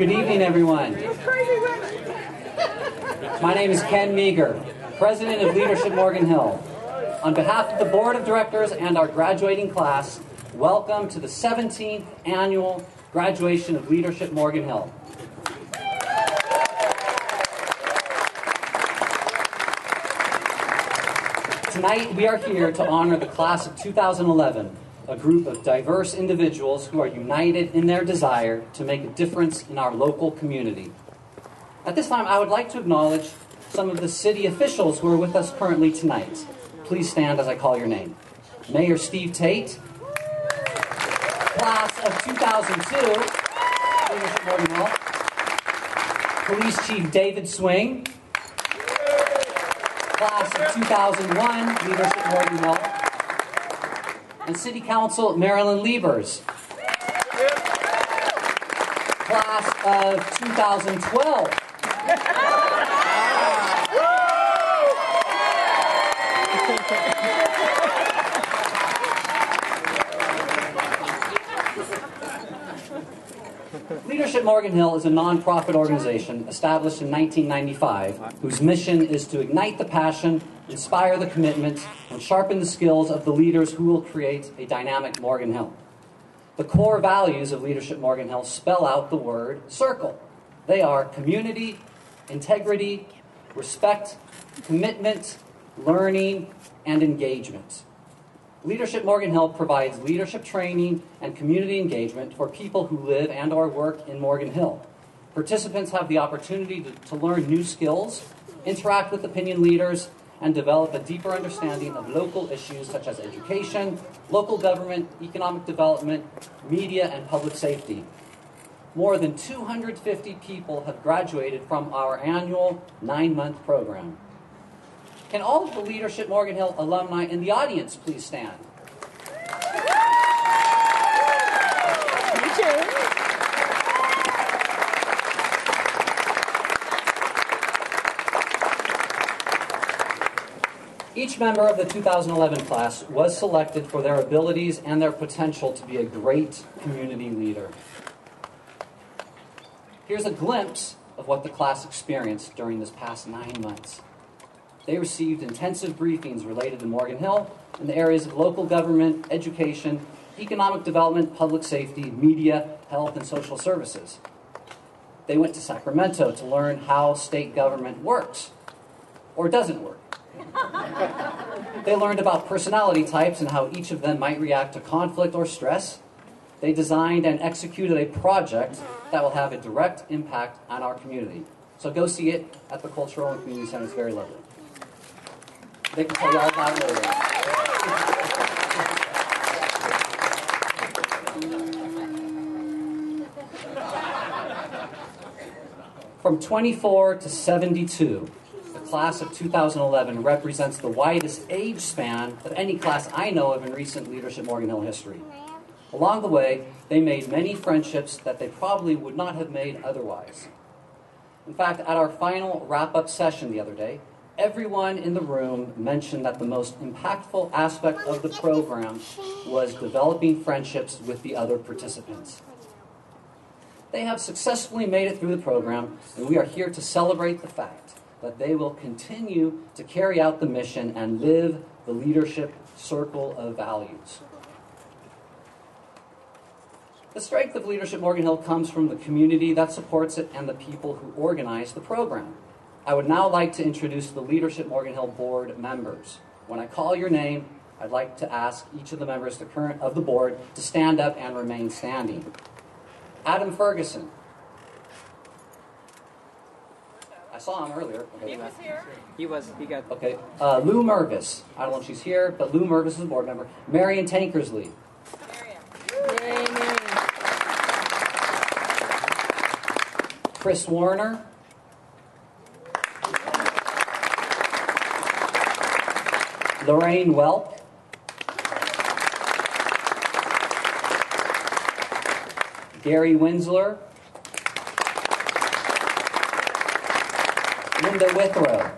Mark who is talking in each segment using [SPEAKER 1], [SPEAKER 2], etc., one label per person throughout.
[SPEAKER 1] Good evening, everyone. My name is Ken Meager, President of Leadership Morgan Hill. On behalf of the Board of Directors and our graduating class, welcome to the 17th Annual Graduation of Leadership Morgan Hill. Tonight, we are here to honor the class of 2011, a group of diverse individuals who are united in their desire to make a difference in our local community. At this time, I would like to acknowledge some of the city officials who are with us currently tonight. Please stand as I call your name. Mayor Steve Tate, class of 2002, Leadership Morgan Hill. Police Chief David Swing, class of 2001, Leadership Morgan Hill. And City Council Marilyn Liebers, class of 2012. Leadership Morgan Hill is a nonprofit organization established in 1995 whose mission is to ignite the passion, inspire the commitment, and sharpen the skills of the leaders who will create a dynamic Morgan Hill. The core values of Leadership Morgan Hill spell out the word CIRCLE. They are community, integrity, respect, commitment, learning, and engagement. Leadership Morgan Hill provides leadership training and community engagement for people who live and or work in Morgan Hill. Participants have the opportunity to learn new skills, interact with opinion leaders, and develop a deeper understanding of local issues such as education, local government, economic development, media, and public safety. More than 250 people have graduated from our annual 9-month program. Can all of the Leadership Morgan Hill alumni in the audience please stand? Each member of the 2011 class was selected for their abilities and their potential to be a great community leader. Here's a glimpse of what the class experienced during this past 9 months. They received intensive briefings related to Morgan Hill in the areas of local government, education, economic development, public safety, media, health, and social services. They went to Sacramento to learn how state government works, or doesn't work. They learned about personality types and how each of them might react to conflict or stress. They designed and executed a project that will have a direct impact on our community. So go see it at the Cultural and Community Center. It's very lovely. They can tell you all about it later. From 24 to 72, the class of 2011 represents the widest age span of any class I know of in recent Leadership Morgan Hill history. Along the way, they made many friendships that they probably would not have made otherwise. In fact, at our final wrap-up session the other day, everyone in the room mentioned that the most impactful aspect of the program was developing friendships with the other participants. They have successfully made it through the program, and we are here to celebrate the fact that they will continue to carry out the mission and live the leadership circle of values. The strength of Leadership Morgan Hill comes from the community that supports it and the people who organize the program. I would now like to introduce the Leadership Morgan Hill board members. When I call your name, I'd like to ask each of the members of the board to stand up and remain standing. Adam Ferguson. I saw him earlier. Okay.
[SPEAKER 2] He was here. He got...
[SPEAKER 1] Okay. Lou Mervis. I don't know if she's here, but Lou Mervis is a board member. Marion Tankersley.
[SPEAKER 2] Marion.
[SPEAKER 1] Chris Warner. Lorraine Welp. Gary Winsler. Linda Withrow.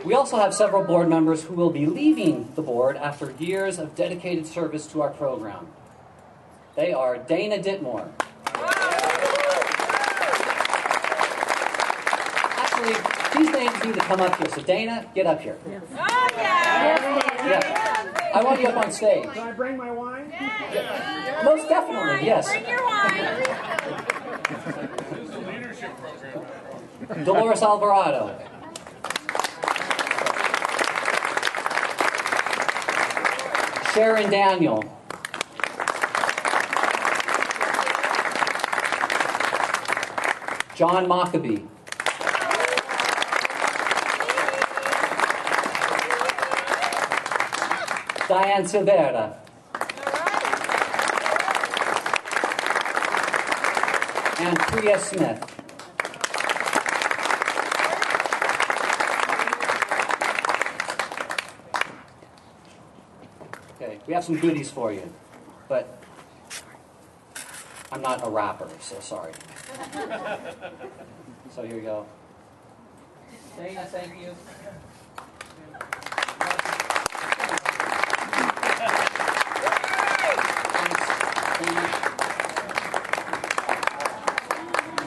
[SPEAKER 1] We also have several board members who will be leaving the board after years of dedicated service to our program. They are Dana Ditmore. Actually, these names need to come up here. So Dana, get up here.
[SPEAKER 3] Oh, yeah!
[SPEAKER 1] Yeah. I want you up on stage.
[SPEAKER 4] Can I bring my wine?
[SPEAKER 1] Yeah. Most definitely, yes.
[SPEAKER 3] Bring your wine.
[SPEAKER 5] This is a leadership program.
[SPEAKER 1] Dolores Alvarado. Sharon Daniel. John Mockabee. Diane Silvera. And Priya Smith. Okay, we have some goodies for you, but I'm not a rapper, so sorry. So here you go. Dana, thank you.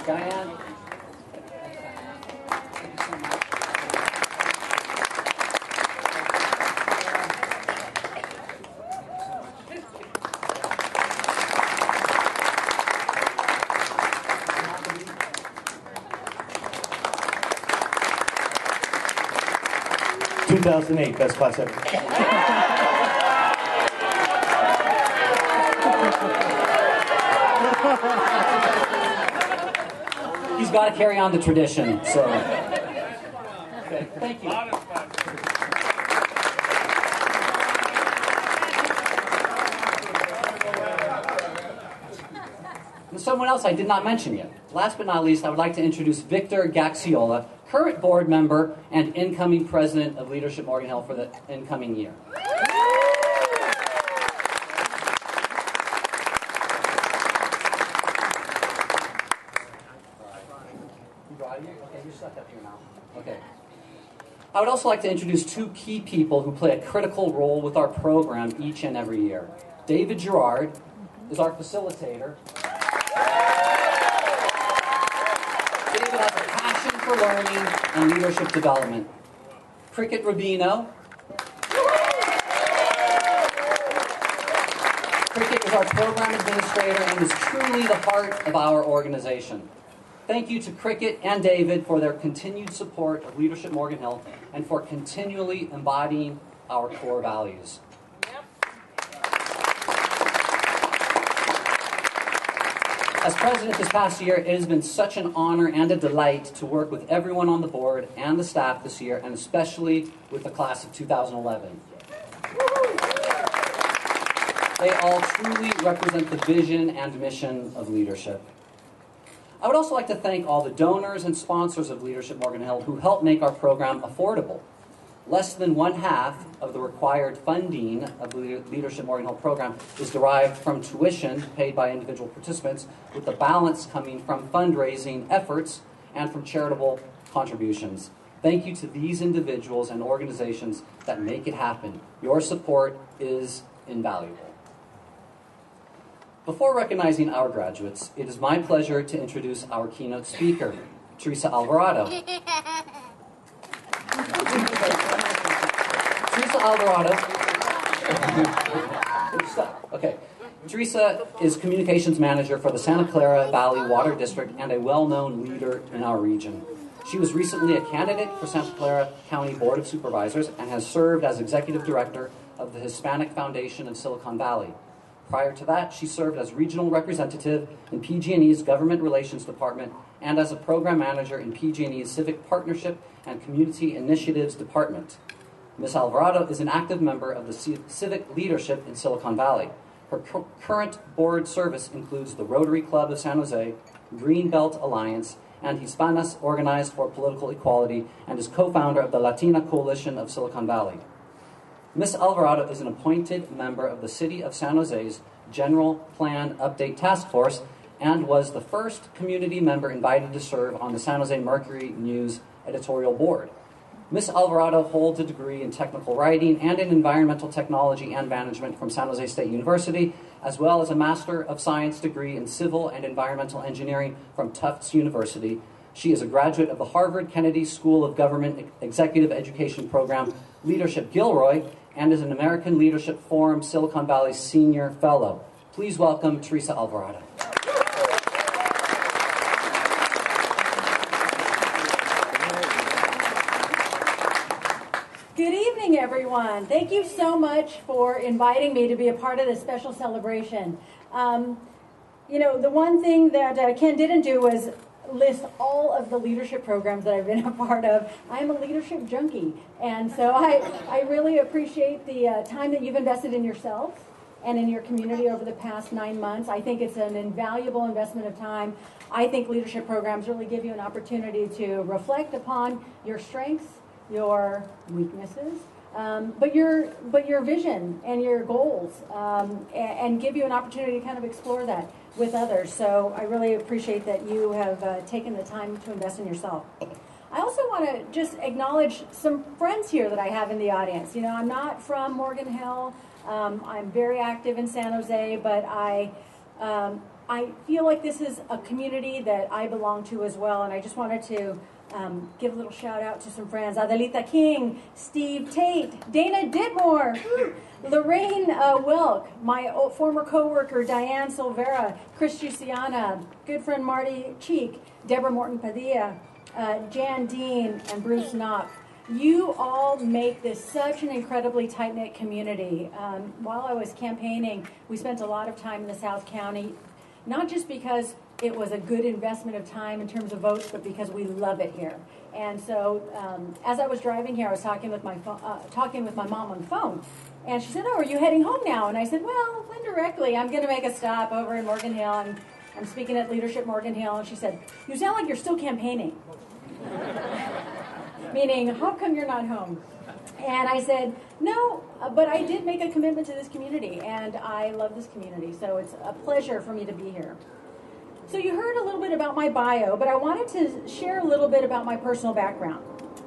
[SPEAKER 1] Diane. Thank you so much.
[SPEAKER 4] 2008, best class ever.
[SPEAKER 1] He's got to carry on the tradition, so. Okay, thank you. And someone else I did not mention yet. Last but not least, I would like to introduce Victor Gaxiola, current board member and incoming president of Leadership Morgan Hill for the incoming year. Okay, you're stuck up here now. Okay. I would also like to introduce two key people who play a critical role with our program each and every year. David Gerard is our facilitator. David has a passion for learning and leadership development. Cricket Rubino. Cricket is our program administrator and is truly the heart of our organization. Thank you to Cricket and David for their continued support of Leadership Morgan Hill and for continually embodying our core values. As president this past year, it has been such an honor and a delight to work with everyone on the board and the staff this year, and especially with the class of 2011. They all truly represent the vision and mission of leadership. I would also like to thank all the donors and sponsors of Leadership Morgan Hill who help make our program affordable. Less than 1/2 of the required funding of the Leadership Morgan Hill program is derived from tuition paid by individual participants, with the balance coming from fundraising efforts and from charitable contributions. Thank you to these individuals and organizations that make it happen. Your support is invaluable. Before recognizing our graduates, it is my pleasure to introduce our keynote speaker, Teresa Alvarado. Teresa Alvarado. Okay. Teresa is communications manager for the Santa Clara Valley Water District and a well-known leader in our region. She was recently a candidate for Santa Clara County Board of Supervisors and has served as executive director of the Hispanic Foundation of Silicon Valley. Prior to that, she served as regional representative in PG&E's Government Relations Department and as a program manager in PG&E's Civic Partnership and Community Initiatives Department. Ms. Alvarado is an active member of the civic leadership in Silicon Valley. Her current board service includes the Rotary Club of San Jose, Greenbelt Alliance, and Hispanas Organized for Political Equality, and is co-founder of the Latina Coalition of Silicon Valley. Ms. Alvarado is an appointed member of the City of San Jose's General Plan Update Task Force and was the first community member invited to serve on the San Jose Mercury News editorial board. Ms. Alvarado holds a degree in technical writing and in environmental technology and management from San Jose State University, as well as a Master of Science degree in civil and environmental engineering from Tufts University. She is a graduate of the Harvard Kennedy School of Government Executive Education Program Leadership Gilroy, and is an American Leadership Forum Silicon Valley Senior Fellow. Please welcome Teresa Alvarado.
[SPEAKER 6] Good evening, everyone. Thank you so much for inviting me to be a part of this special celebration. You know, the one thing that Ken didn't do was list all of the leadership programs that I've been a part of. I'm a leadership junkie, and so I really appreciate the time that you've invested in yourself and in your community over the past 9 months. I think it's an invaluable investment of time. I think leadership programs really give you an opportunity to reflect upon your strengths, your weaknesses, but your vision and your goals, and give you an opportunity to kind of explore that with others. So I really appreciate that you have taken the time to invest in yourself. I also want to just acknowledge some friends here that I have in the audience. You know, I'm not from Morgan Hill. I'm very active in San Jose, but I feel like this is a community that I belong to as well, and I just wanted to give a little shout out to some friends. Adelita King, Steve Tate, Dana Ditmore, Lorraine Welk, my former co-worker Diane Silvera, Chris Giussiana, good friend Marty Cheek, Deborah Morton Padilla, Jan Dean, and Bruce Knock. You all make this such an incredibly tight-knit community. While I was campaigning, we spent a lot of time in the South County, not just because it was a good investment of time in terms of votes, but because we love it here. And so, as I was driving here, I was talking with my mom on the phone, and she said, "Oh, are you heading home now?" And I said, "Well, indirectly, I'm going to make a stop over in Morgan Hill, and I'm speaking at Leadership Morgan Hill." And she said, "You sound like you're still campaigning," meaning, how come you're not home? And I said, "No, but I did make a commitment to this community, and I love this community, so it's a pleasure for me to be here." So you heard a little bit about my bio, but I wanted to share a little bit about my personal background.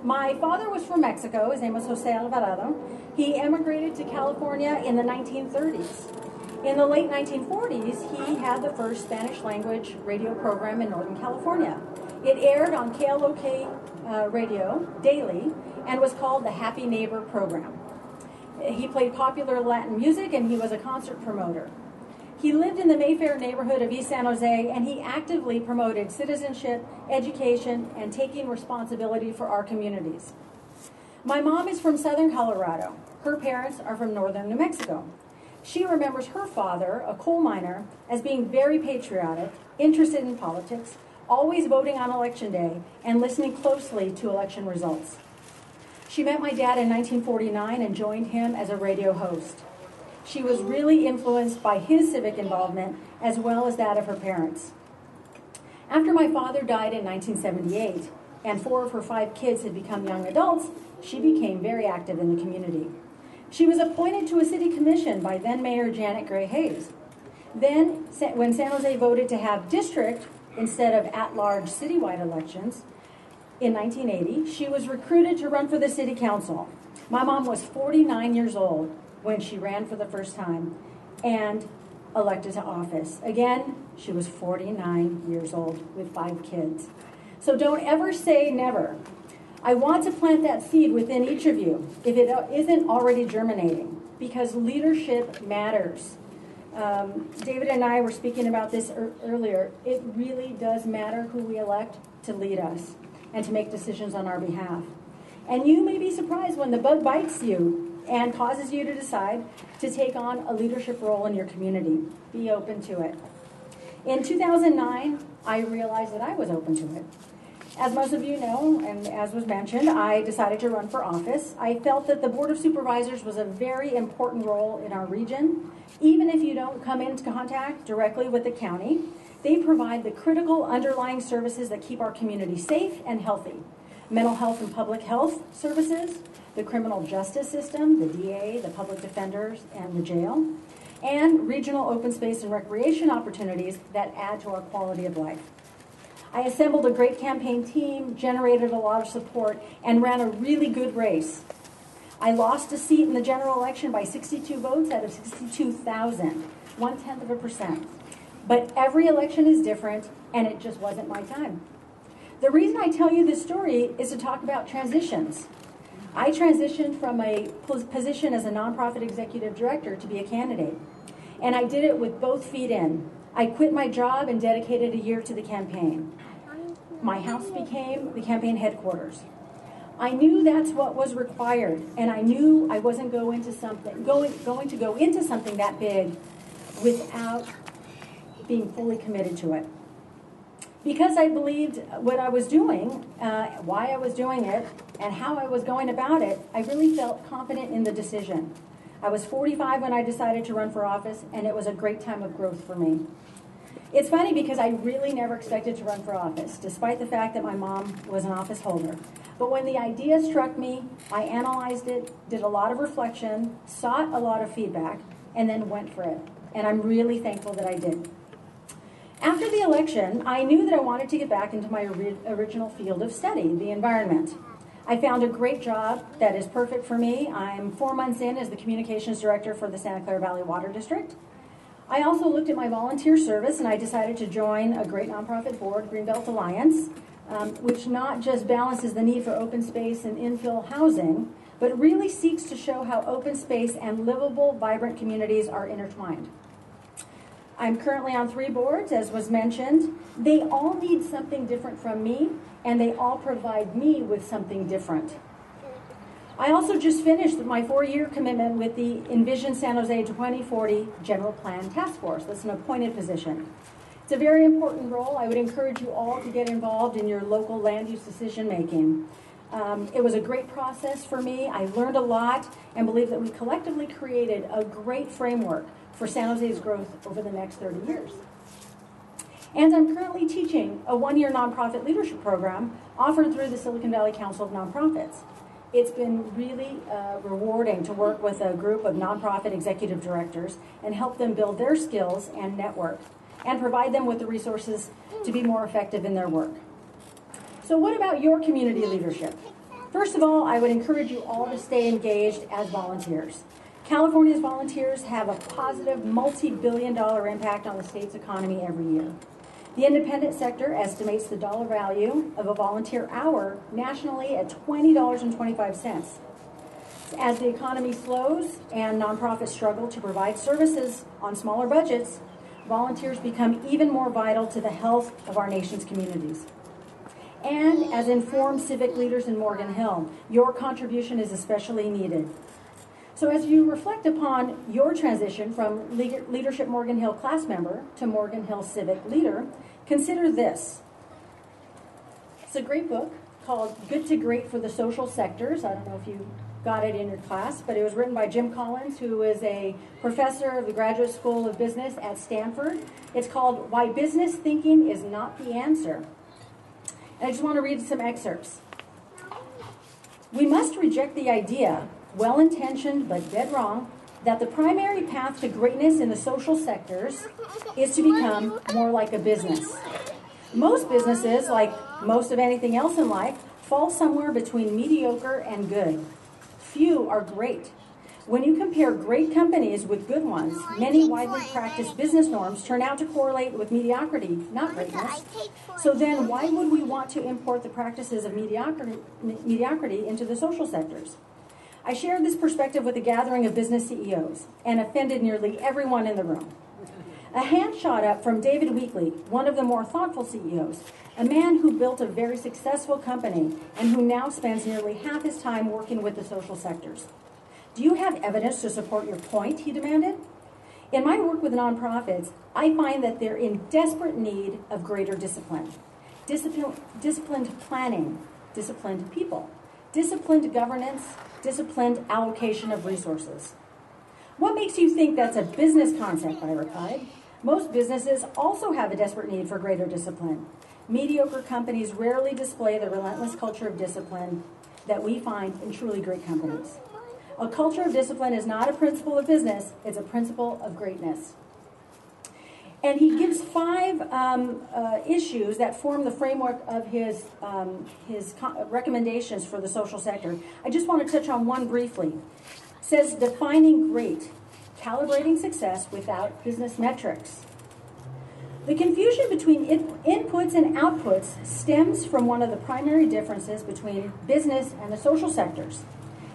[SPEAKER 6] My father was from Mexico. His name was Jose Alvarado. He emigrated to California in the 1930s. In the late 1940s, he had the first Spanish language radio program in Northern California. It aired on KLOK radio daily and was called the Happy Neighbor program. He played popular Latin music, and he was a concert promoter. He lived in the Mayfair neighborhood of East San Jose, and he actively promoted citizenship, education, and taking responsibility for our communities. My mom is from Southern Colorado. Her parents are from Northern New Mexico. She remembers her father, a coal miner, as being very patriotic, interested in politics, always voting on election day, and listening closely to election results. She met my dad in 1949 and joined him as a radio host. She was really influenced by his civic involvement as well as that of her parents. After my father died in 1978 and 4 of her 5 kids had become young adults, she became very active in the community. She was appointed to a city commission by then Mayor Janet Gray Hayes. Then, when San Jose voted to have district instead of at-large citywide elections, in 1980, she was recruited to run for the city council. My mom was 49 years old when she ran for the first time and elected to office. Again, she was 49 years old with 5 kids. So don't ever say never. I want to plant that seed within each of you if it isn't already germinating, because leadership matters. David and I were speaking about this earlier. It really does matter who we elect to lead us and to make decisions on our behalf. And you may be surprised when the bug bites you and causes you to decide to take on a leadership role in your community. Be open to it. In 2009, I realized that I was open to it. As most of you know, and as was mentioned, I decided to run for office. I felt that the Board of Supervisors was a very important role in our region. Even if you don't come into contact directly with the county, they provide the critical underlying services that keep our community safe and healthy. Mental health and public health services, the criminal justice system, the DA, the public defenders, and the jail, and regional open space and recreation opportunities that add to our quality of life. I assembled a great campaign team, generated a lot of support, and ran a really good race. I lost a seat in the general election by 62 votes out of 62,000, 0.1%. But every election is different, and it just wasn't my time. The reason I tell you this story is to talk about transitions. I transitioned from a position as a nonprofit executive director to be a candidate. And I did it with both feet in. I quit my job and dedicated a year to the campaign. My house became the campaign headquarters. I knew that's what was required, and I knew I wasn't going to go into something that big without being fully committed to it. Because I believed what I was doing, why I was doing it, and how I was going about it, I really felt confident in the decision. I was 45 when I decided to run for office, and it was a great time of growth for me. It's funny because I really never expected to run for office, despite the fact that my mom was an office holder. But when the idea struck me, I analyzed it, did a lot of reflection, sought a lot of feedback, and then went for it. And I'm really thankful that I did. After the election, I knew that I wanted to get back into my original field of study, the environment. I found a great job that is perfect for me. I'm 4 months in as the communications director for the Santa Clara Valley Water District. I also looked at my volunteer service, and I decided to join a great nonprofit board, Greenbelt Alliance, which not just balances the need for open space and infill housing, but really seeks to show how open space and livable, vibrant communities are intertwined. I'm currently on 3 boards, as was mentioned. They all need something different from me, and they all provide me with something different. I also just finished my 4-year commitment with the Envision San Jose 2040 General Plan Task Force. That's an appointed position. It's a very important role. I would encourage you all to get involved in your local land use decision making. It was a great process for me. I learned a lot and believe that we collectively created a great framework for San Jose's growth over the next 30 years. And I'm currently teaching a 1-year nonprofit leadership program offered through the Silicon Valley Council of Nonprofits. It's been really rewarding to work with a group of nonprofit executive directors and help them build their skills and network and provide them with the resources to be more effective in their work. So what about your community leadership? First of all, I would encourage you all to stay engaged as volunteers. California's volunteers have a positive multi-billion-dollar impact on the state's economy every year. The independent sector estimates the dollar value of a volunteer hour nationally at $20.25. As the economy slows and nonprofits struggle to provide services on smaller budgets, volunteers become even more vital to the health of our nation's communities. And as informed civic leaders in Morgan Hill, your contribution is especially needed. So as you reflect upon your transition from Leadership Morgan Hill class member to Morgan Hill civic leader, consider this. It's a great book called Good to Great for the Social Sectors. I don't know if you got it in your class, but it was written by Jim Collins, who is a professor of the Graduate School of Business at Stanford. It's called Why Business Thinking is Not the Answer. And I just want to read some excerpts. We must reject the idea, well-intentioned but dead wrong, that the primary path to greatness in the social sectors is to become more like a business. Most businesses, like most of anything else in life, fall somewhere between mediocre and good. Few are great. When you compare great companies with good ones, many widely practiced business norms turn out to correlate with mediocrity, not greatness. So then why would we want to import the practices of mediocrity into the social sectors? I shared this perspective with a gathering of business CEOs and offended nearly everyone in the room. A hand shot up from David Weekley, one of the more thoughtful CEOs, a man who built a very successful company and who now spends nearly half his time working with the social sectors. Do you have evidence to support your point, he demanded. In my work with nonprofits, I find that they're in desperate need of greater discipline. Disciplined planning, disciplined people, disciplined governance, disciplined allocation of resources. What makes you think that's a business concept? I replied. Most businesses also have a desperate need for greater discipline. Mediocre companies rarely display the relentless culture of discipline that we find in truly great companies. A culture of discipline is not a principle of business, it's a principle of greatness. And he gives 5 issues that form the framework of his recommendations for the social sector. I just want to touch on one briefly. It says defining great, calibrating success without business metrics. The confusion between inputs and outputs stems from one of the primary differences between business and the social sectors.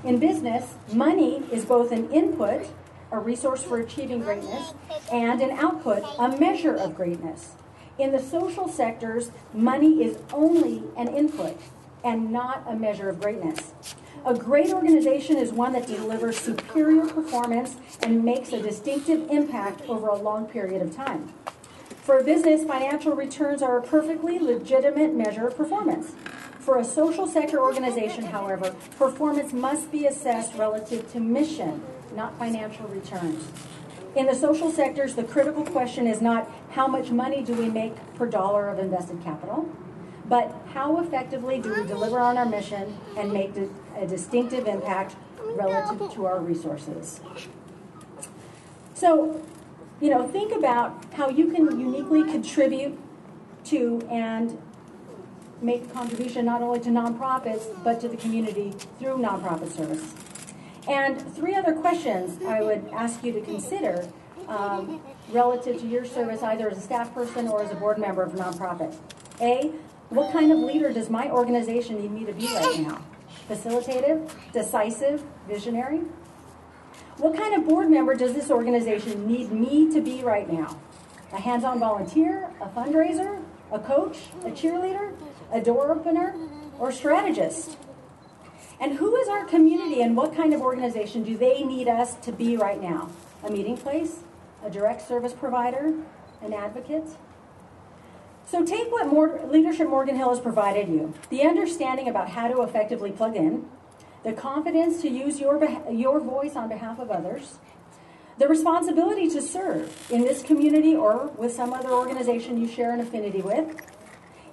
[SPEAKER 6] In business, money is both an input, a resource for achieving greatness, and an output, a measure of greatness. In the social sectors, money is only an input and not a measure of greatness. A great organization is one that delivers superior performance and makes a distinctive impact over a long period of time. For a business, financial returns are a perfectly legitimate measure of performance. For a social sector organization, however, performance must be assessed relative to mission, not financial returns. In the social sectors, the critical question is not how much money do we make per dollar of invested capital, but how effectively do we deliver on our mission and make a distinctive impact relative to our resources. So, think about how you can uniquely contribute to and make a contribution not only to nonprofits, but to the community through nonprofit service. And 3 other questions I would ask you to consider relative to your service, either as a staff person or as a board member of a nonprofit. A, what kind of leader does my organization need me to be right now? Facilitative, decisive, visionary? What kind of board member does this organization need me to be right now? A hands-on volunteer, a fundraiser, a coach, a cheerleader, a door opener, or strategist? And who is our community and what kind of organization do they need us to be right now? A meeting place, a direct service provider, an advocate? So take what Leadership Morgan Hill has provided you, the understanding about how to effectively plug in, the confidence to use your voice on behalf of others, the responsibility to serve in this community or with some other organization you share an affinity with,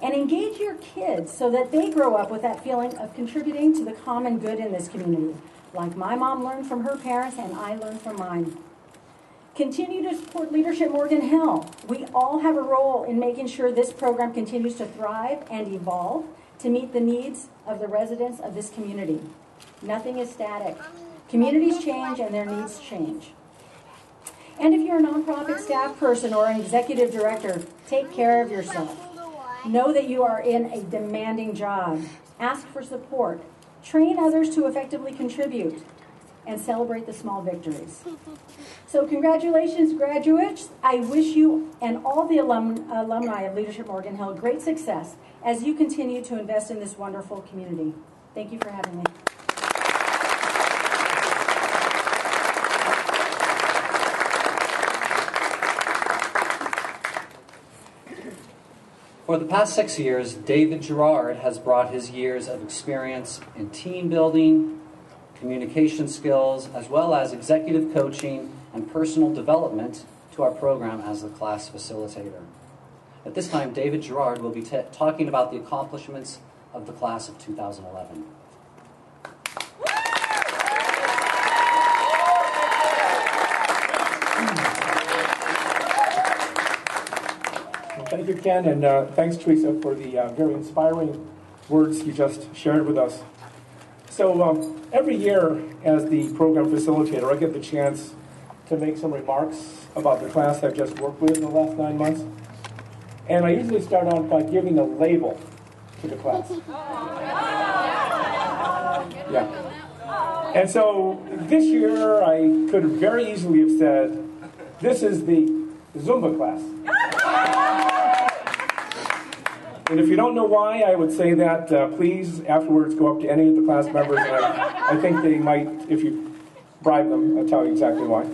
[SPEAKER 6] and engage your kids so that they grow up with that feeling of contributing to the common good in this community, like my mom learned from her parents and I learned from mine. Continue to support Leadership Morgan Hill. We all have a role in making sure this program continues to thrive and evolve to meet the needs of the residents of this community. Nothing is static. Communities change and their needs change. And if you're a nonprofit staff person or an executive director, take care of yourself. Know that you are in a demanding job. Ask for support. Train others to effectively contribute. And celebrate the small victories. So congratulations, graduates. I wish you and all the alumni of Leadership Morgan Hill great success as you continue to invest in this wonderful community. Thank you for having me.
[SPEAKER 1] For the past 6 years, David Gerard has brought his years of experience in team building, communication skills, as well as executive coaching and personal development to our program as the class facilitator. At this time, David Gerard will be talking about the accomplishments of the class of 2011.
[SPEAKER 7] Thank you, Ken, and thanks, Teresa, for the very inspiring words you just shared with us. So every year as the program facilitator, I get the chance to make some remarks about the class I've just worked with in the last 9 months. And I usually start out by giving a label to the class. Yeah. And so this year I could have very easily have said, this is the Zumba class. And if you don't know why I would say that, please afterwards go up to any of the class members, and I think they might, if you bribe them, I'll tell you exactly why.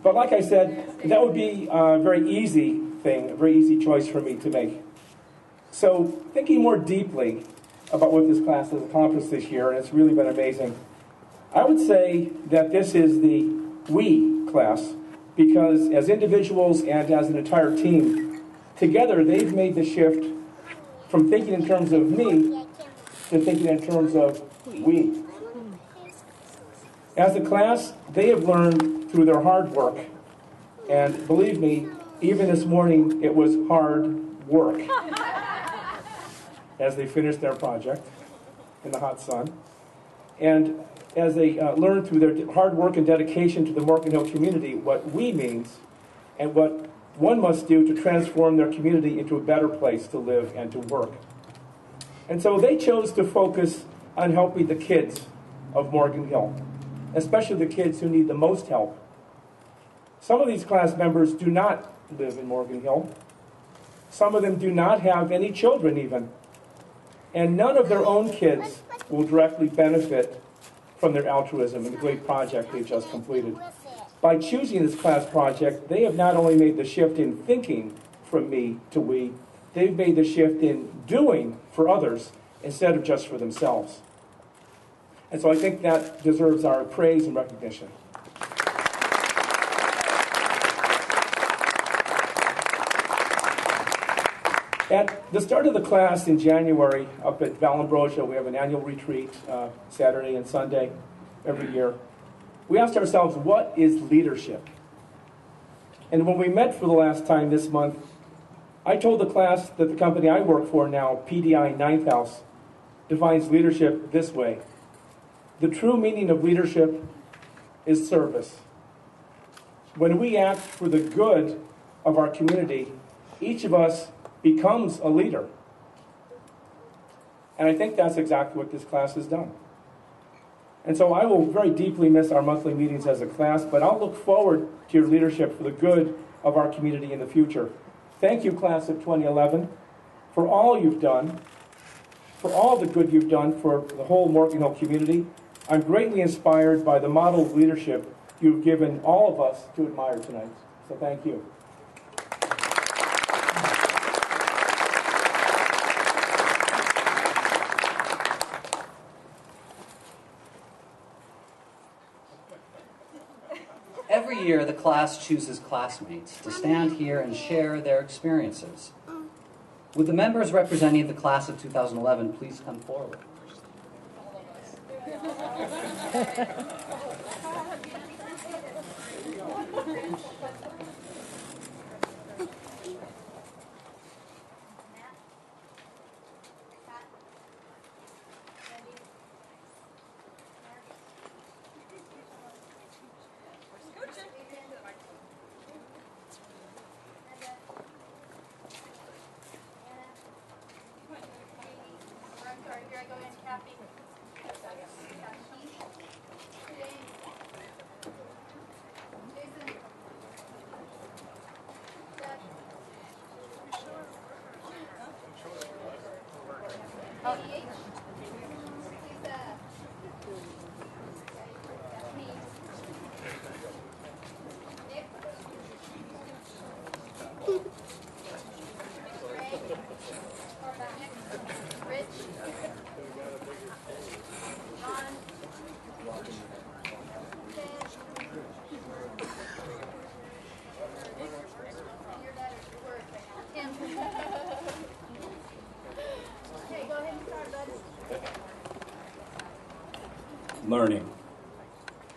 [SPEAKER 7] But like I said, that would be a very easy thing, a very easy choice for me to make. So thinking more deeply about what this class has accomplished this year, and it's really been amazing, I would say that this is the we class, because as individuals and as an entire team, together they've made the shift from thinking in terms of me to thinking in terms of we. As a class, they have learned through their hard work, and believe me, Even this morning, it was hard work as they finished their project in the hot sun. And as they learned through their hard work and dedication to the Morgan Hill community what we means and what one must do to transform their community into a better place to live and to work. And so they chose to focus on helping the kids of Morgan Hill, especially the kids who need the most help. Some of these class members do not live in Morgan Hill. Some of them do not have any children even. And none of their own kids will directly benefit from their altruism and the great project they've just completed. By choosing this class project, they have not only made the shift in thinking from me to we, they've made the shift in doing for others instead of just for themselves. And so I think that deserves our praise and recognition. At the start of the class in January up at Valambrosia, we have an annual retreat, Saturday and Sunday every year. We asked ourselves, what is leadership? And when we met for the last time this month, I told the class that the company I work for now, PDI Ninth House, defines leadership this way. The true meaning of leadership is service. When we act for the good of our community, each of us becomes a leader. And I think that's exactly what this class has done. And so I will very deeply miss our monthly meetings as a class, but I'll look forward to your leadership for the good of our community in the future. Thank you, class of 2011, for all you've done, for all the good you've done for the whole Morgan Hill community. I'm greatly inspired by the model of leadership you've given all of us to admire tonight. So thank you.
[SPEAKER 1] Every year, the class chooses classmates to stand here and share their experiences. Would the members representing the class of 2011 please come forward?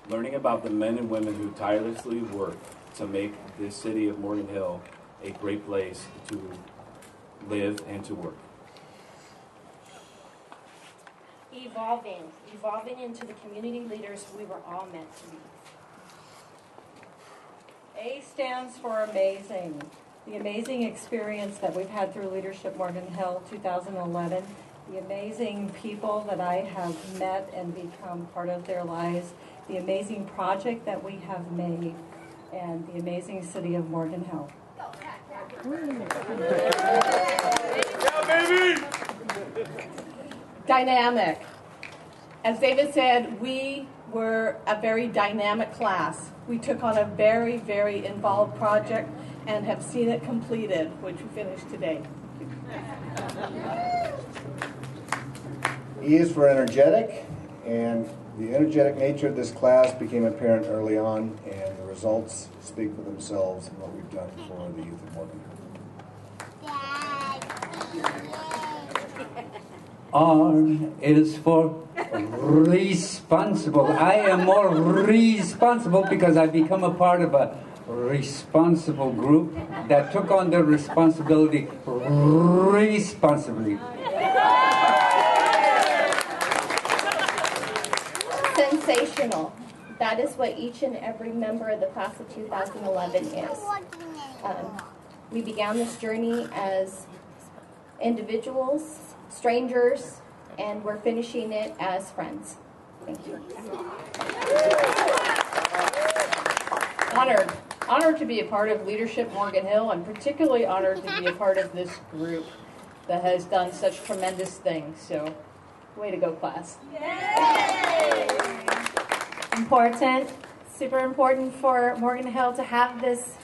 [SPEAKER 8] Learning about the men and women who tirelessly work to make this city of Morgan Hill a great place to live and to work.
[SPEAKER 9] Evolving into the community leaders we were all meant to be.
[SPEAKER 6] A stands for amazing. The amazing experience that we've had through Leadership Morgan Hill 2011, the amazing people that I have met and become part of their lives, the amazing project that we have made, and the amazing city of Morgan Hill.
[SPEAKER 5] Yeah, baby!
[SPEAKER 9] Dynamic. As David said, we were a very dynamic class. We took on a very, very involved project and have seen it completed, which we finished today.
[SPEAKER 4] E is for energetic, and the energetic nature of this class became apparent early on, and the results speak for themselves in what we've done for the youth of Morgan Hill.
[SPEAKER 10] R is for responsible. I am more responsible because I've become a part of a responsible group that took on their responsibility responsibly.
[SPEAKER 11] Sensational. That is what each and every member of the class of 2011 is. We began this journey as individuals, strangers, and we're finishing it as friends. Thank you.
[SPEAKER 12] Honored to be a part of Leadership Morgan Hill, and particularly honored to be a part of this group that has done such tremendous things. So, way to go, class.
[SPEAKER 6] Yay! Important, super important for Morgan Hill to have this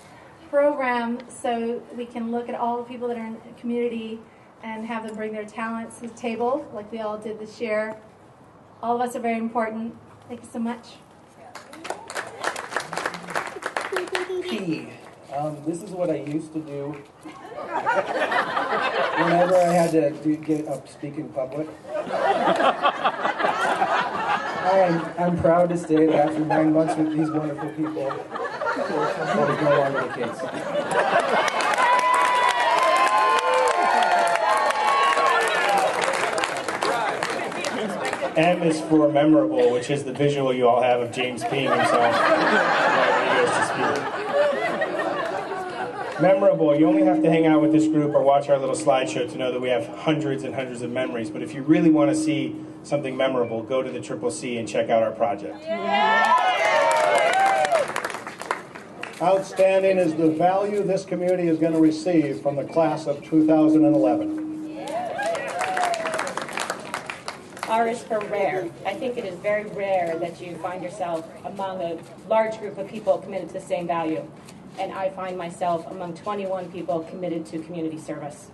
[SPEAKER 6] program so we can look at all the people that are in the community and have them bring their talents to the table like we all did this year. All of us are very important. Thank you so much.
[SPEAKER 13] This is what I used to do whenever I had to get up speak in public. I'm proud to say that after 9 months with these wonderful people, that is no longer the case.
[SPEAKER 14] M is for memorable, which is the visual you all have of James peeing himself. Memorable, you only have to hang out with this group or watch our little slideshow to know that we have hundreds and hundreds of memories. But if you really want to see something memorable, go to the CCC and check out our project.
[SPEAKER 4] Outstanding is the value this community is going to receive from the class of 2011.
[SPEAKER 15] R is for rare. I think it is very rare that you find yourself among a large group of people committed to the same value. And I find myself among 21 people committed to community service.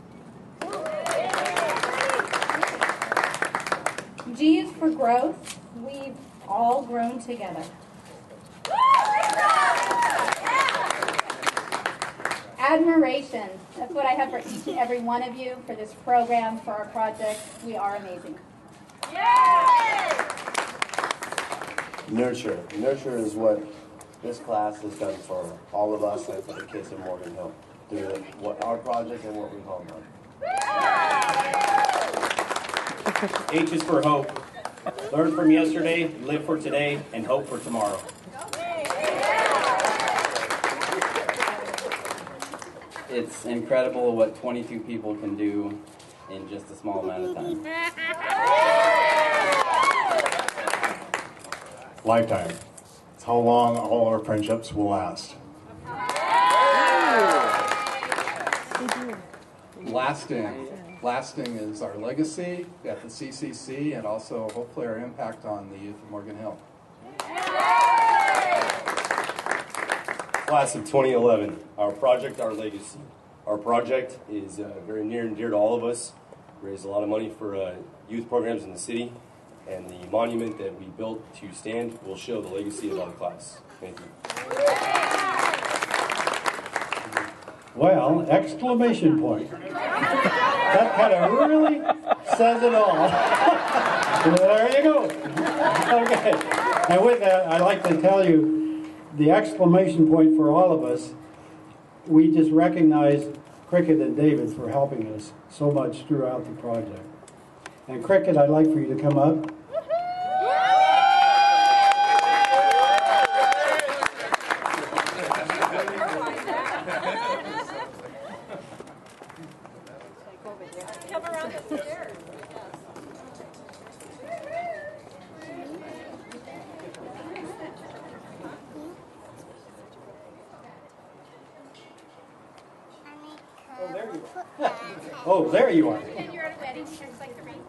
[SPEAKER 6] G is for growth. We've all grown together. Admiration. That's what I have for each and every one of you, for this program, for our project. We are amazing.
[SPEAKER 16] Nurture. Nurture is what this class has done for all of us and for the kids in Morgan Hill through what our project and what we've all done.
[SPEAKER 14] H is for hope. Learn from yesterday, live for today, and hope for tomorrow.
[SPEAKER 17] It's incredible what 22 people can do in just a small amount of time.
[SPEAKER 4] Lifetime. It's how long all our friendships will last.
[SPEAKER 18] Lasting is our legacy at the CCC and also hopefully our impact on the youth of Morgan Hill.
[SPEAKER 19] Class of 2011, our project, our legacy. Our project is very near and dear to all of us. Raised a lot of money for youth programs in the city, and the monument that we built to stand will show the legacy of our class. Thank you.
[SPEAKER 20] Well, exclamation point. That kind of really says it all. There you go. Okay. And with that, I'd like to tell you the exclamation point for all of us. We just recognize Cricket and David for helping us so much throughout the project. And Cricket, I'd like for you to come up.
[SPEAKER 3] Come around the stairs.
[SPEAKER 20] Oh, there you are.
[SPEAKER 3] And you're at a wedding, just like the ring.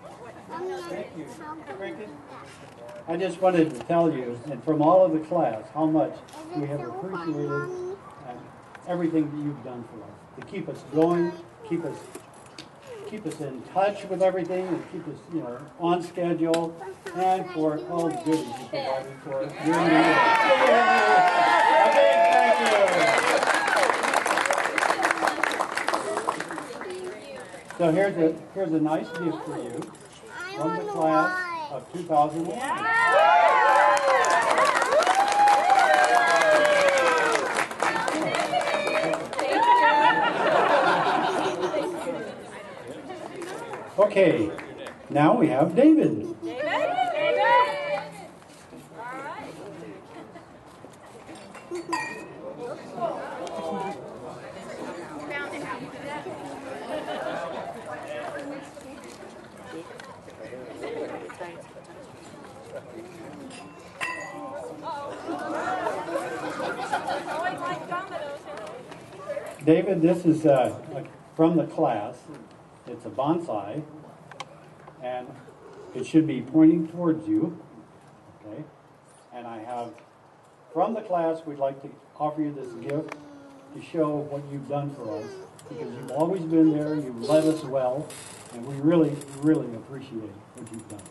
[SPEAKER 20] Thank you. Cricket. I just wanted to tell you, and from all of the class, how much we have appreciated everything that you've done for us. To keep us going, keep us in touch with everything, and keep us, on schedule, and for all the goodies you provided for us during the year. Thank you. So here's a nice gift for you from the class of 2001. Okay, now we have David. David, this is from the class. It's a bonsai, and it should be pointing towards you. Okay, and I have, from the class, we'd like to offer you this gift to show what you've done for us, because you've always been there, you've led us well, and we really, really appreciate what you've done.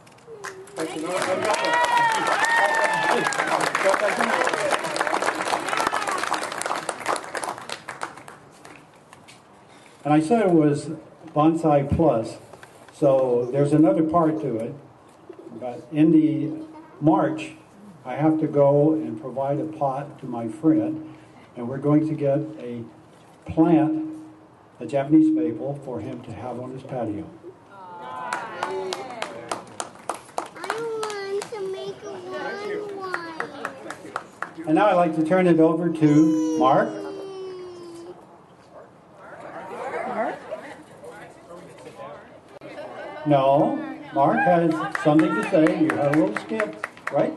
[SPEAKER 20] And I said it was Bonsai Plus, so there's another part to it. But in the March, I have to go and provide a pot to my friend, and we're going to get a plant, a Japanese maple, for him to have on his patio. And now I'd like to turn it over to Mark. No, Mark has something to say. You had a little skip, right?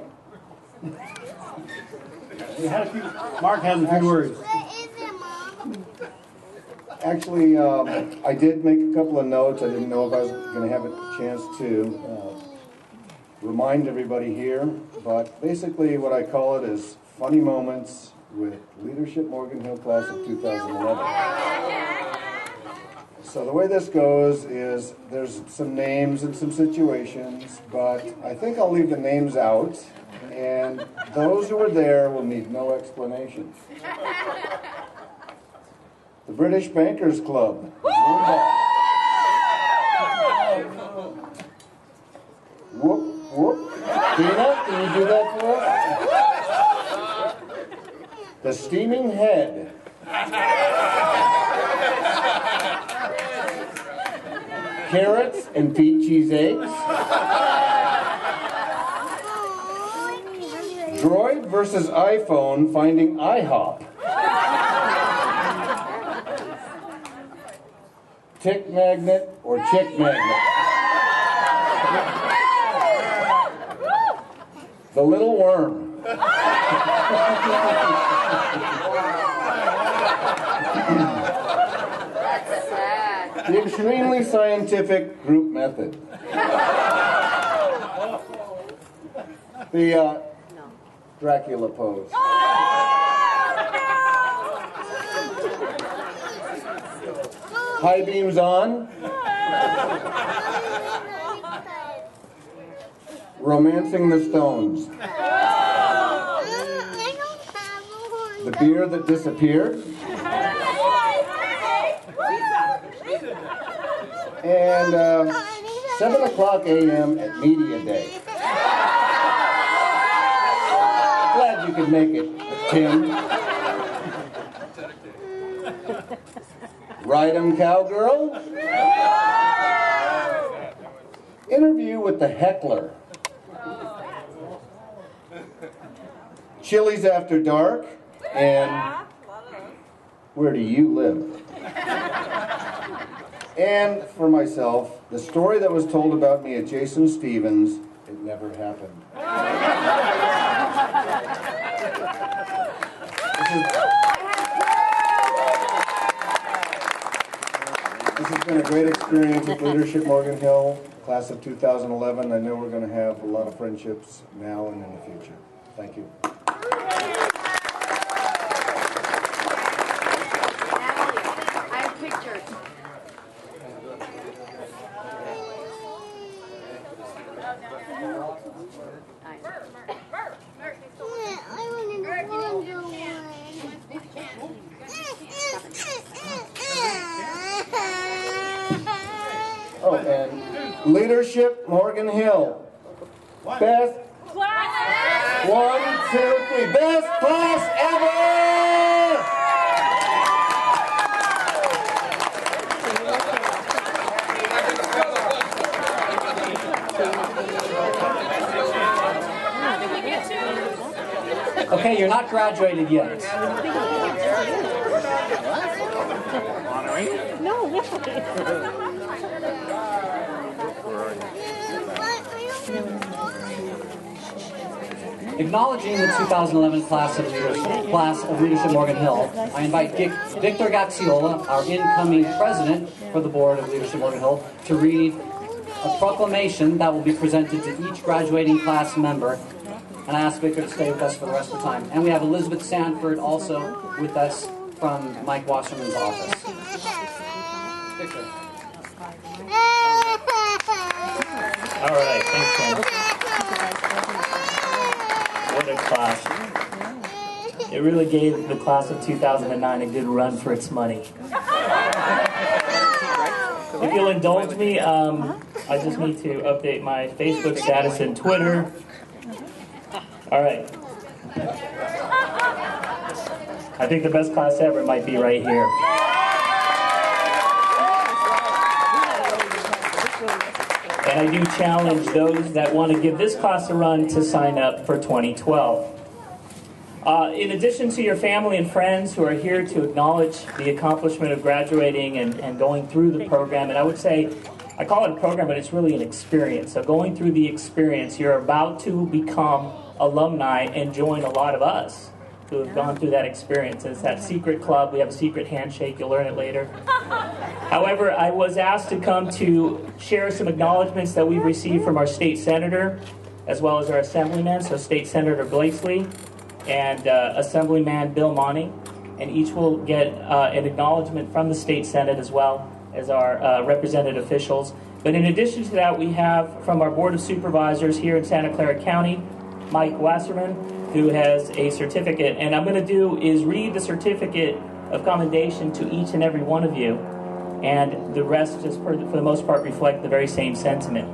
[SPEAKER 20] Mark has a few words.
[SPEAKER 4] Actually, I did make a couple of notes. I didn't know if I was going to have a chance to remind everybody here, but basically what I call it is funny moments with Leadership Morgan Hill class of 2011. So the way this goes is there's some names and some situations, but I think I'll leave the names out, and those who are there will need no explanation. The British Bankers Club. Whoop, whoop. Tina, can you do that for us? The Steaming Head. Carrots and peat cheese eggs. Droid versus iPhone finding IHOP. Tick magnet or chick magnet. The little worm. The extremely scientific group method. The Dracula pose. High beams on. Romancing the Stones. The beer that disappeared. And 7 o'clock a.m. at Media Day. Glad you could make it, Tim. Ride 'em, cowgirl. Interview with the heckler. Chili's After Dark. And Where Do You Live? And for myself, the story that was told about me at Jason Stevens, it never happened. This has been a great experience with Leadership Morgan Hill, class of 2011. I know we're going to have a lot of friendships now and in the future. Thank you. Oh, and Leadership Morgan Hill. Best class. 1, 2, 3. Best class ever!
[SPEAKER 1] you're not graduated yet.
[SPEAKER 15] No,
[SPEAKER 1] Acknowledging the 2011 class of Leadership Morgan Hill, I invite Victor Gaxiola, our incoming president for the Board of Leadership Morgan Hill, to read a proclamation that will be presented to each graduating class member. And I ask Victor to stay with us for the rest of the time. And we have Elizabeth Sanford also with us from Mike Wasserman's office. Victor.
[SPEAKER 21] All right, thanks, Ken. What a class. It really gave the class of 2009 a good run for its money. If you'll indulge me, I just need to update my Facebook status and Twitter. All right. I think the best class ever might be right here. And I do challenge those that want to give this class a run to sign up for 2012. In addition to your family and friends who are here to acknowledge the accomplishment of graduating and going through the program, and I would say, I call it a program, but it's really an experience. So going through the experience, you're about to become alumni and join a lot of us who have gone through that experience. It's that secret club. We have a secret handshake. You'll learn it later. However, I was asked to come to share some acknowledgments that we've received from our state senator, as well as our assemblyman, so State Senator Blakesley and Assemblyman Bill Monning, and each will get an acknowledgement from the state senate as well as our represented officials. But in addition to that, we have from our Board of Supervisors here in Santa Clara County, Mike Wasserman, who has a certificate. And I'm going to do is read the certificate of commendation to each and every one of you. And the rest, just for the most part, reflect the very same sentiment.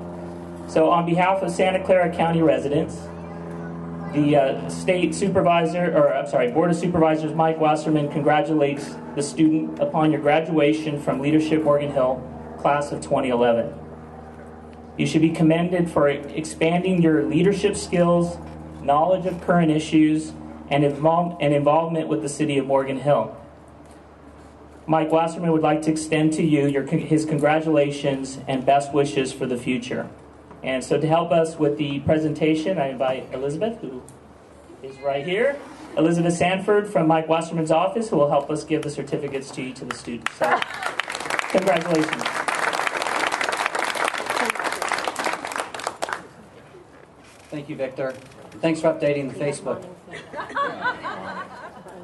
[SPEAKER 21] So on behalf of Santa Clara County residents, the State Supervisor, or I'm sorry, Board of Supervisors Mike Wasserman congratulates the student upon your graduation from Leadership Morgan Hill, class of 2011. You should be commended for expanding your leadership skills, knowledge of current issues, and involvement with the city of Morgan Hill. Mike Wasserman would like to extend to you his congratulations and best wishes for the future. And so to help us with the presentation, I invite Elizabeth, who is right here. Elizabeth Sanford from Mike Wasserman's office, who will help us give the certificates to each of the students. So, congratulations.
[SPEAKER 1] Thank you, Victor. Thanks for updating the Facebook.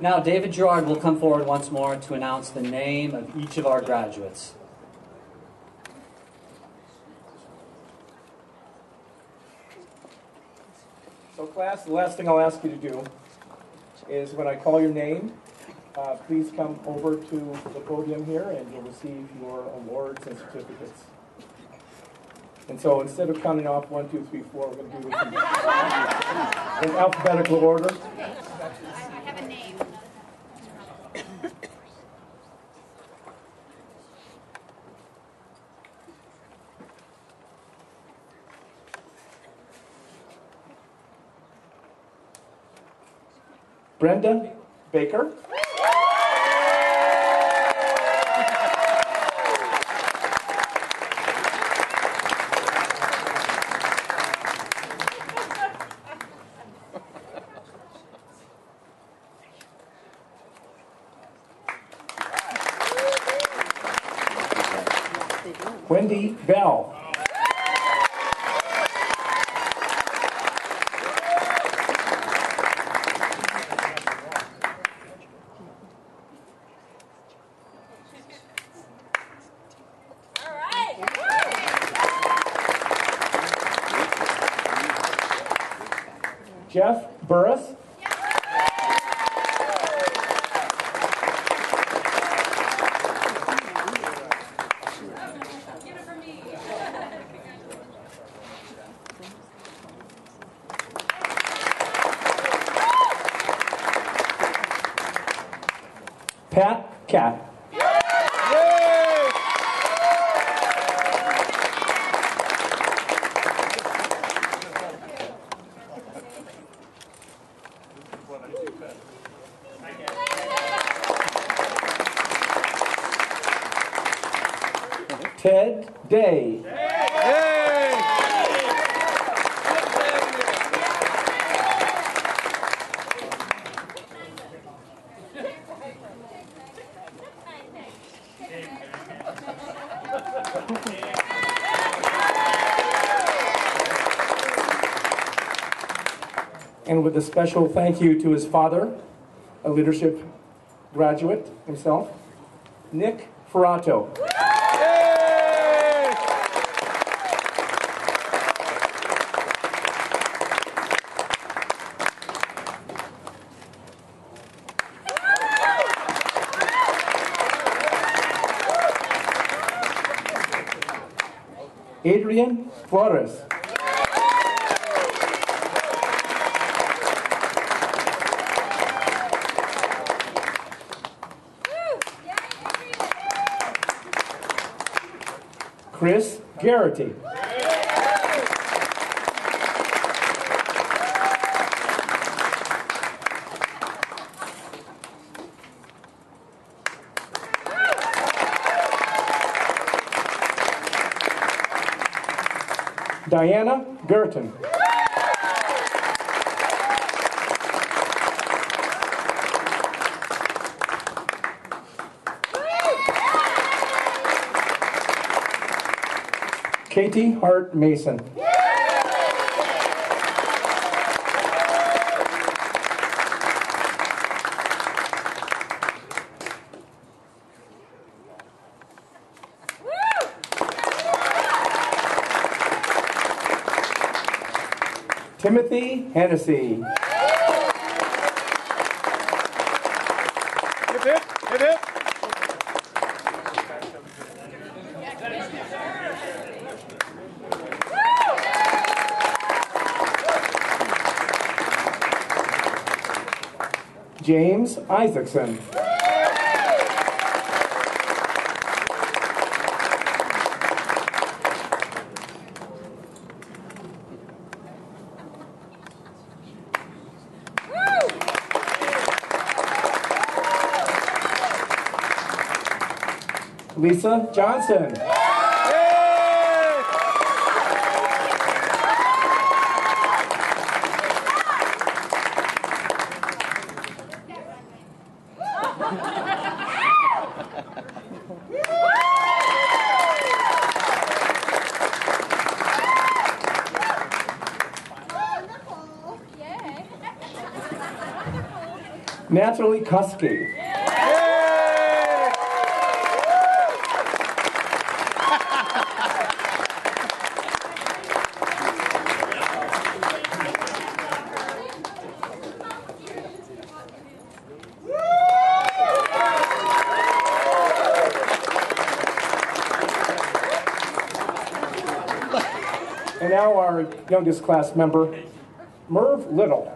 [SPEAKER 1] Now, David Gerard will come forward once more to announce the name of each of our graduates.
[SPEAKER 7] So class, the last thing I'll ask you to do is when I call your name, please come over to the podium here and you'll receive your awards and certificates. And so instead of counting off 1, 2, 3, 4, we're going to do this in alphabetical order.
[SPEAKER 3] I have a name.
[SPEAKER 7] Brenda Baker. Wendy Bell. Jeff Burris. Pat Cat. Ted Day. And with a special thank you to his father, a leadership graduate himself, Nick Ferrato. Adrian Flores. Chris Garrity. Diana Gerton. Katie Hart Mason. Timothy Hennessy.
[SPEAKER 5] Hip, hip, hip, hip.
[SPEAKER 7] James Isaacson. Lisa Johnson. Natalie Kuski. And now our youngest class member, Merv Little.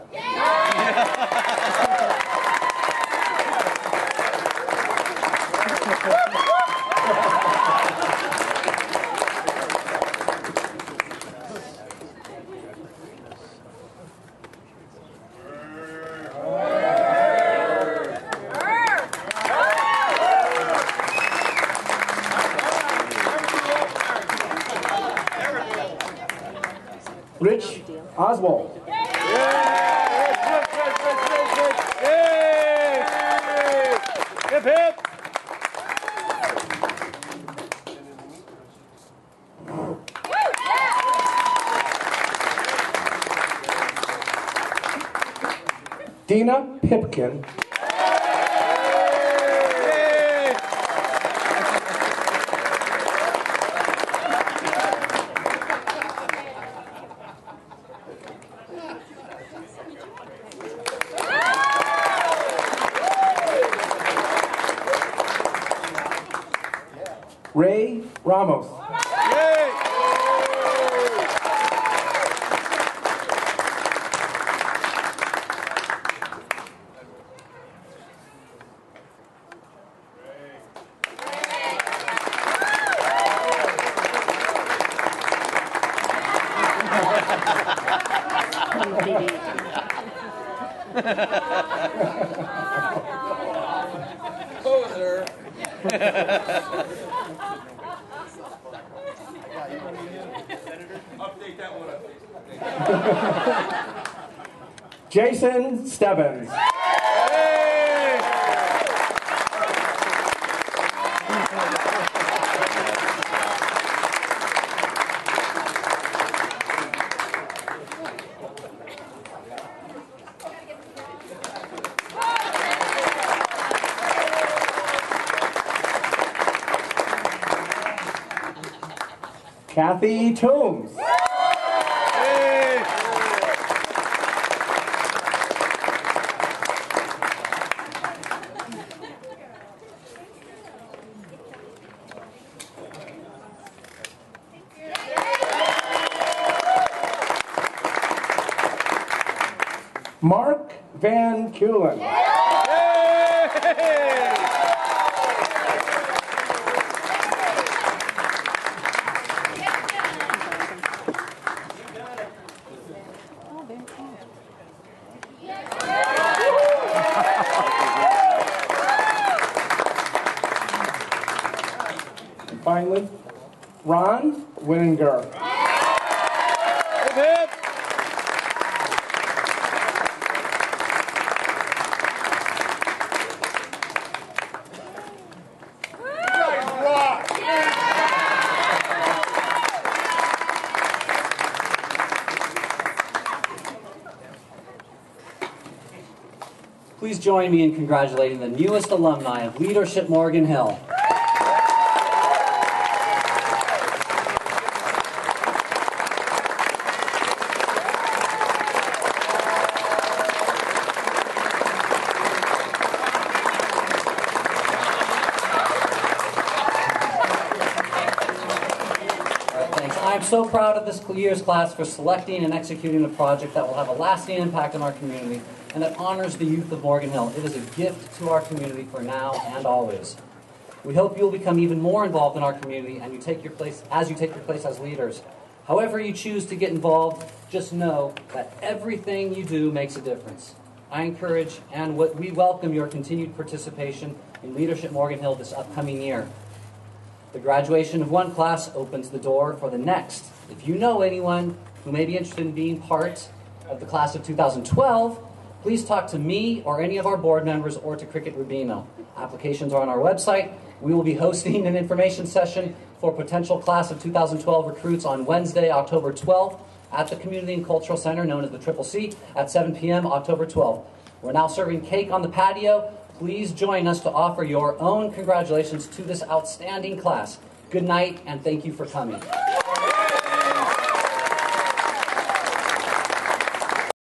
[SPEAKER 7] Rich Oswald.
[SPEAKER 5] Hip, hip.
[SPEAKER 7] Dina Pipkin. Ray Ramos.
[SPEAKER 5] Poser. Update that one.
[SPEAKER 7] Jason Stebbins. Kathy Toombs. Mark Van Kulen. And finally, Ron Winninger.
[SPEAKER 5] Hip, hip.
[SPEAKER 1] Please join me in congratulating the newest alumni of Leadership Morgan Hill. I'm so proud of this year's class for selecting and executing a project that will have a lasting impact on our community and that honors the youth of Morgan Hill. It is a gift to our community for now and always. We hope you'll become even more involved in our community and you take your place as leaders. However you choose to get involved, just know that everything you do makes a difference. I encourage and we welcome your continued participation in Leadership Morgan Hill this upcoming year. The graduation of one class opens the door for the next. If you know anyone who may be interested in being part of the class of 2012, please talk to me or any of our board members or to Cricket Rubino. Applications are on our website. We will be hosting an information session for potential class of 2012 recruits on Wednesday, October 12th at the Community and Cultural Center known as the Triple C at 7 p.m. October 12th. We're now serving cake on the patio. Please join us to offer your own congratulations to this outstanding class. Good night, and thank you for coming.